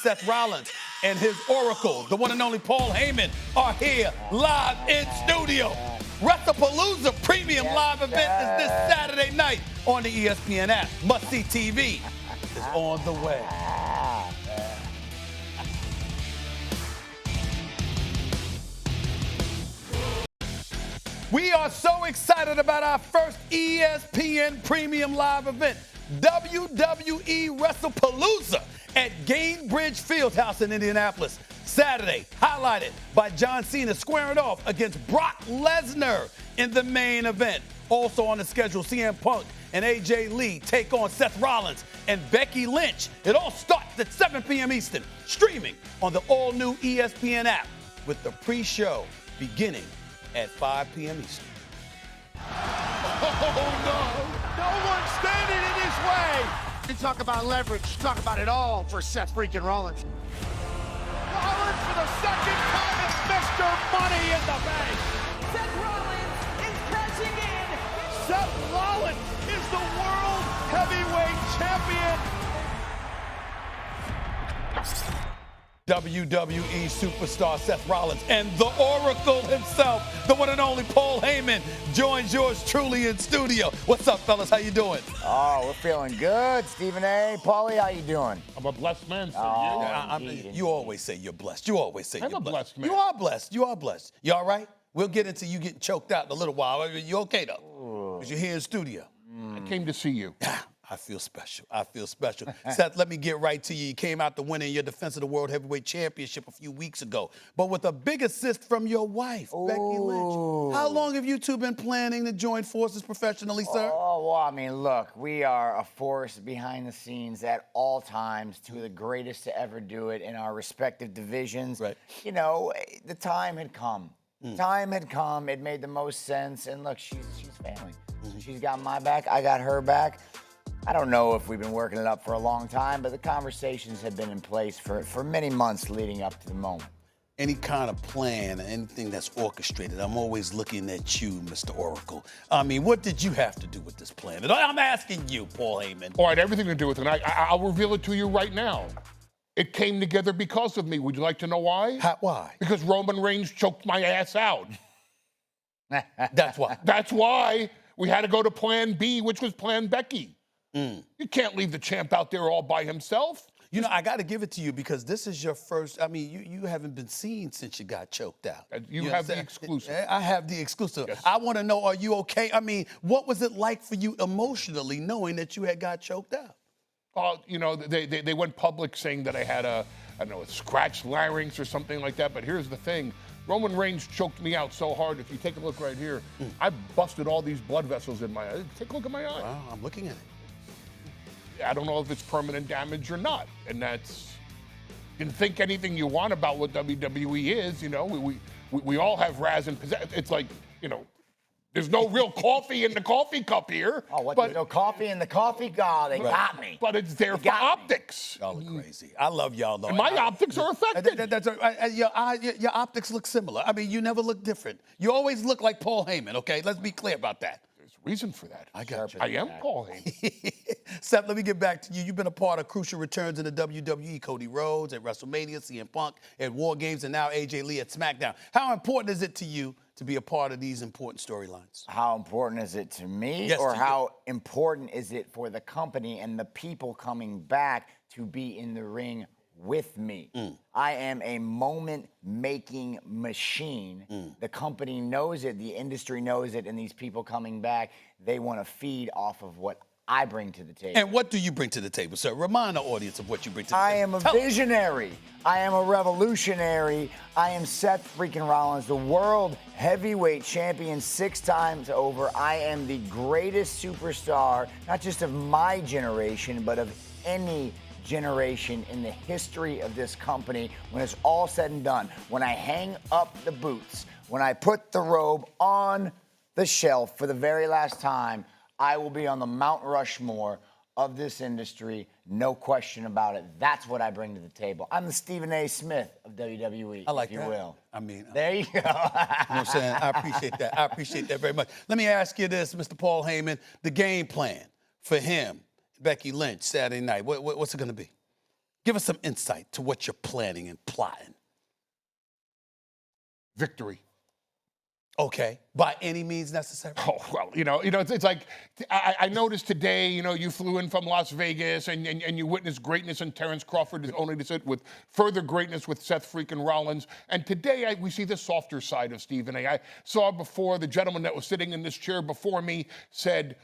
Seth Rollins and his oracle, the one and only Paul Heyman, are here live in studio. Wrestlepalooza premium live event is this Saturday night on the ESPN app. Must-see TV is on the way. We are so excited about our first ESPN premium live event, WWE Wrestlepalooza at Gainbridge Fieldhouse in Indianapolis. Saturday, highlighted by John Cena squaring off against Brock Lesnar in the main event. Also on the schedule, CM Punk and AJ Lee take on Seth Rollins and Becky Lynch. It all starts at 7 p.m. Eastern, streaming on the all-new ESPN app with the pre-show beginning at 5 p.m. Eastern. Oh, no. No one's standing in his way. You talk about leverage. Talk about it all for Seth freaking Rollins. Rollins for the second time is Mr. Money in the Bank. Seth Rollins is cashing in. Seth Rollins is the world heavyweight champion. WWE superstar Seth Rollins and the Oracle himself, the one and only Paul Heyman, joins yours truly in studio. What's up, fellas? How you doing? Oh, we're feeling good. Stephen A. Paulie, how you doing? I'm a blessed man, sir. You always say you're blessed. You always say I'm you're a blessed man. You are blessed. You are blessed. You all right? We'll get into you getting choked out in a little while. You okay, though? Because you're here in studio. I came to see you. I feel special. I feel special. Seth, let me get right to you. You came out to win in your defense of the World Heavyweight Championship a few weeks ago, but with a big assist from your wife, Becky Lynch. How long have you two been planning to join forces professionally, sir? Oh, well, I mean, look, we are a force behind the scenes at all times, two of the greatest to ever do it in our respective divisions. Right. You know, the time had come. Time had come. It made the most sense. And look, she's family. She's got my back. I got her back. I don't know if we've been working it up for a long time, but the conversations have been in place for many months leading up to the moment. Any kind of plan, anything that's orchestrated, I'm always looking at you, Mr. Oracle. I mean, what did you have to do with this plan? And I'm asking you, Paul Heyman. All right, everything to do with it. And I'll reveal it to you right now. It came together because of me. Would you like to know why? Why? Because Roman Reigns choked my ass out. That's why. That's why we had to go to Plan B, which was Plan Becky. You can't leave the champ out there all by himself. You know, I got to give it to you because this is your first. I mean, you haven't been seen since you got choked out. You have the exclusive. I have the exclusive. Yes. I want to know, are you okay? I mean, what was it like for you emotionally knowing that you had got choked out? You know, they went public saying that I had a scratched larynx or something like that. But here's the thing. Roman Reigns choked me out so hard. If you take a look right here, I busted all these blood vessels in my eye. Take a look at my eye. Wow, I'm looking at it. I don't know if it's permanent damage or not. And that's, you can think anything you want about what WWE is. You know, we all have Raz and Pizzazz. It's like, you know, there's no real coffee in the coffee cup here. Oh, what? But, There's no coffee in the coffee? God, they got me. but it's there for optics. Y'all are crazy. I love y'all, though. And my optics are affected. Your optics look similar. I mean, you never look different. You always look like Paul Heyman, okay? Let's be clear about that. There's a reason for that. I got you. I am Paul Heyman. Seth, let me get back to you. You've been a part of crucial returns in the WWE. Cody Rhodes at WrestleMania, CM Punk at War Games, and now AJ Lee at SmackDown. How important is it to you to be a part of these important storylines? How important is it to me? Yes, or to you. how important is it for the company and the people coming back to be in the ring with me? I am a moment-making machine. The company knows it, the industry knows it, and these people coming back, they want to feed off of what I bring to the table. And what do you bring to the table, sir? Remind the audience of what you bring to the I table. am a visionary. I am a revolutionary. I am Seth freaking Rollins, the world heavyweight champion 6 times over. I am the greatest superstar, not just of my generation, but of any generation in the history of this company. When it's all said and done, when I hang up the boots, when I put the robe on the shelf for the very last time, I will be on the Mount Rushmore of this industry, no question about it. That's what I bring to the table. I'm the Stephen A. Smith of WWE, I like if you that. will. I mean, There you go. you know what I'm saying? I appreciate that. I appreciate that very much. Let me ask you this, Mr. Paul Heyman, the game plan for him, Becky Lynch, Saturday night, what's it going to be? Give us some insight to what you're planning and plotting. Victory. Okay, by any means necessary. Oh, well, it's like I noticed today, you flew in from Las Vegas and you witnessed greatness in Terrence Crawford is only to sit with further greatness with Seth freaking Rollins. And today we see the softer side of Stephen A. I saw before the gentleman that was sitting in this chair before me said,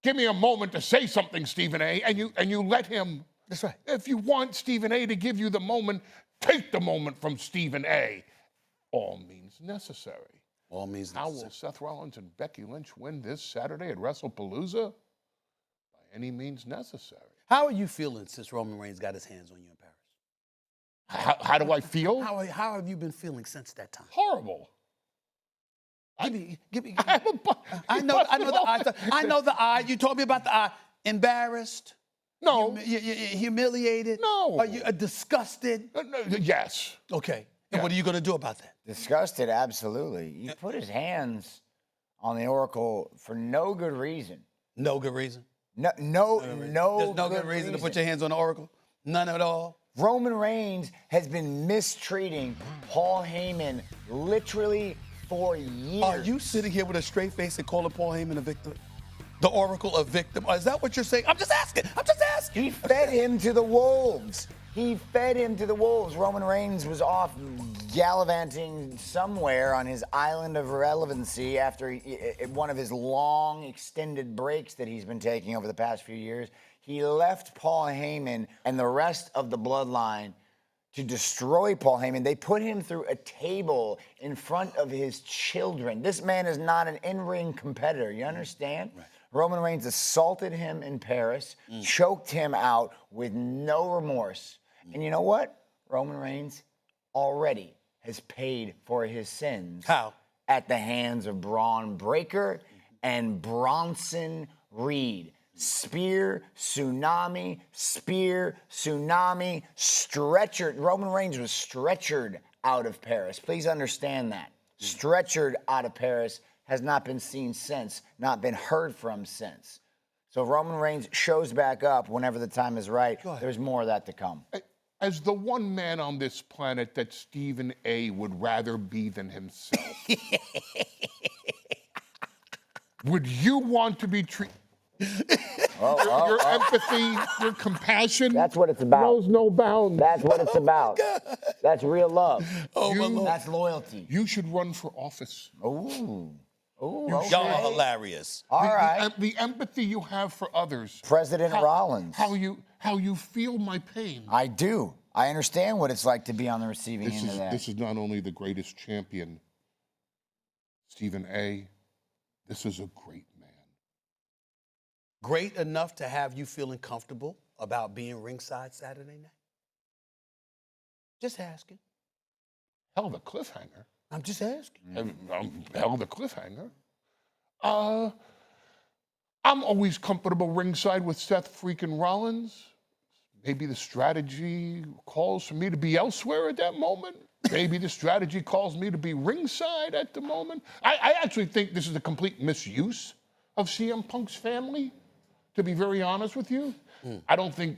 give me a moment to say something, Stephen A. And you let him. That's right. If you want Stephen A. to give you the moment, take the moment from Stephen A. All means necessary. All means How necessary. will Seth Rollins and Becky Lynch win this Saturday at Wrestlepalooza? By any means necessary. How are you feeling since Roman Reigns got his hands on you in Paris? How do I feel? How have you been feeling since that time? Horrible. Give me. I know the eye. I know the eye. You told me about the eye. Embarrassed? No. You humiliated? No. Are you disgusted? No, yes. Okay. And what are you going to do about that? Disgusted, absolutely. You put his hands on the Oracle for no good reason. No good reason? No There's no good reason to put your hands on the Oracle? None at all? Roman Reigns has been mistreating Paul Heyman literally for years. Are you sitting here with a straight face and calling Paul Heyman a victim? The Oracle a victim? Is that what you're saying? I'm just asking. He fed him to the wolves. Roman Reigns was off gallivanting somewhere on his island of relevancy after one of his long extended breaks that he's been taking over the past few years. He left Paul Heyman and the rest of the bloodline to destroy Paul Heyman. They put him through a table in front of his children. This man is not an in-ring competitor. You understand? Right. Roman Reigns assaulted him in Paris, choked him out with no remorse. And you know what? Roman Reigns already has paid for his sins. How? At the hands of Braun Breaker and Bronson Reed. Spear, tsunami, stretchered. Roman Reigns was stretchered out of Paris. Please understand that. Stretchered out of Paris, has not been seen since, not been heard from since. So Roman Reigns shows back up whenever the time is right. There's more of that to come. As the one man on this planet that Stephen A. would rather be than himself, would you want to be treated? Your empathy, your compassion. That's what it's about. Knows no bounds. That's what it's about. That's real love. Oh, my Lord. That's loyalty. You should run for office. Ooh, Y'all are hilarious. All right. The empathy you have for others. President Rollins. How you feel my pain. I do. I understand what it's like to be on the receiving end of that. This is not only the greatest champion, Stephen A., this is a great man. Great enough to have you feeling comfortable about being ringside Saturday night? Just asking. Hell of a cliffhanger. I'm just asking. Hell of a cliffhanger. I'm always comfortable ringside with Seth freaking Rollins. Maybe the strategy calls for me to be elsewhere at that moment. Maybe the strategy calls me to be ringside at the moment. I actually think this is a complete misuse of CM Punk's family, to be very honest with you. I don't think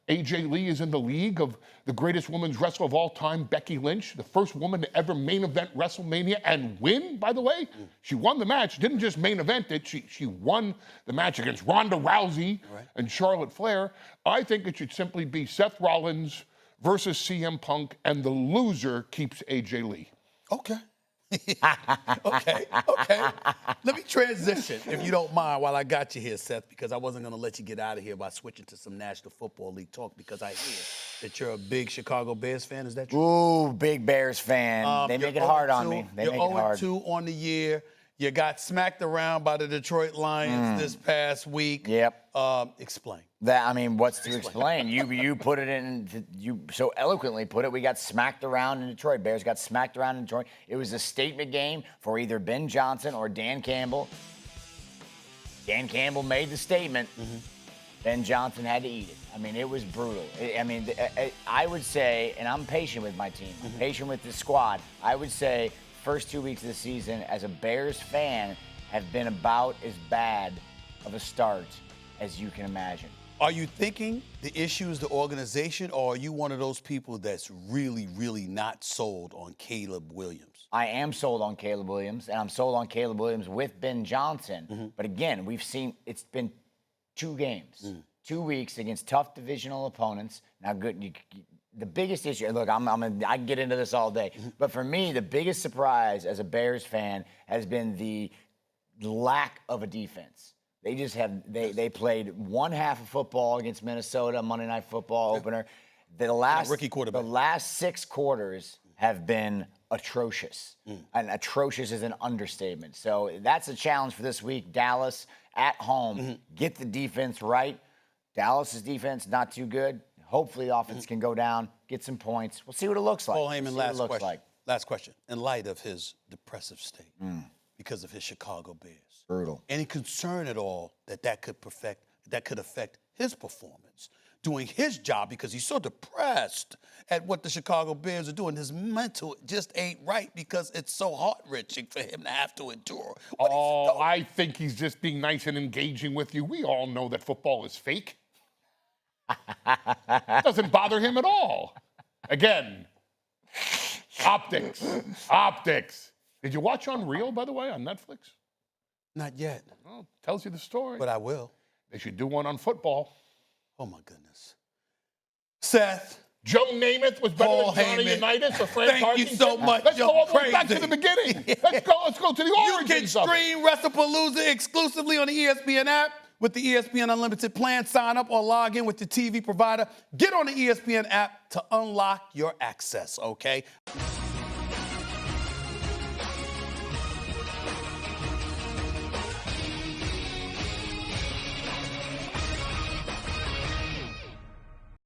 AJ Lee is in the league of the greatest women's wrestler of all time, Becky Lynch, the first woman to ever main event WrestleMania and win, by the way. She won the match, didn't just main event it, she won the match against Ronda Rousey and Charlotte Flair. I think it should simply be Seth Rollins versus CM Punk, and the loser keeps AJ Lee. Okay. Okay. Let me transition, if you don't mind, while I got you here, Seth, because I wasn't going to let you get out of here by switching to some National Football League talk, because I hear that you're a big Chicago Bears fan. Is that true? Ooh, big Bears fan. They make it hard on me. They you're make it hard. 0-2 on the year. You got smacked around by the Detroit Lions this past week. Yep. Explain. What's to explain? You put it in, you so eloquently put it. We got smacked around in Detroit. Bears got smacked around in Detroit. It was a statement game for either Ben Johnson or Dan Campbell. Dan Campbell made the statement. Ben Johnson had to eat it. I mean, it was brutal. I would say, and I'm patient with my team. I'm patient with the squad. I would say first 2 weeks of the season as a Bears fan have been about as bad of a start as you can imagine. Are you thinking the issue is the organization, or are you one of those people that's really, really not sold on Caleb Williams? I am sold on Caleb Williams, and I'm sold on Caleb Williams with Ben Johnson. Mm-hmm. But again, we've seen it's been 2 games, 2 weeks against tough divisional opponents. Now, good. The biggest issue, look, I can get into this all day, but for me, the biggest surprise as a Bears fan has been the lack of a defense. They just have they played one half of football against Minnesota, Monday Night Football opener. The last rookie quarterback. The last 6 quarters have been atrocious. And atrocious is an understatement. So that's a challenge for this week. Dallas at home, get the defense right. Dallas's defense not too good. Hopefully the offense can go down, get some points. We'll see what it looks like. Paul Heyman, last question. In light of his depressive state because of his Chicago Bears. Brutal. Any concern at all that could affect his performance doing his job, because he's so depressed at what the Chicago Bears are doing? His mental just ain't right because it's so heart-wrenching for him to have to endure. I think he's just being nice and engaging with you. We all know that football is fake. Doesn't bother him at all. Again, optics. Did you watch Unreal, by the way, on Netflix? Not yet. Well, tells you the story. But I will. They should do one on football. Oh, my goodness. Seth. Joe Namath was better Paul than Johnny Heyman. Unitas or Frank Thank Tarkenton. you so much. Let's go all the way Crazy. back to the beginning. Let's go to the You origins can of it. stream Wrestlepalooza exclusively on the ESPN app with the ESPN Unlimited plan. Sign up or log in with your TV provider. Get on the ESPN app to unlock your access, okay?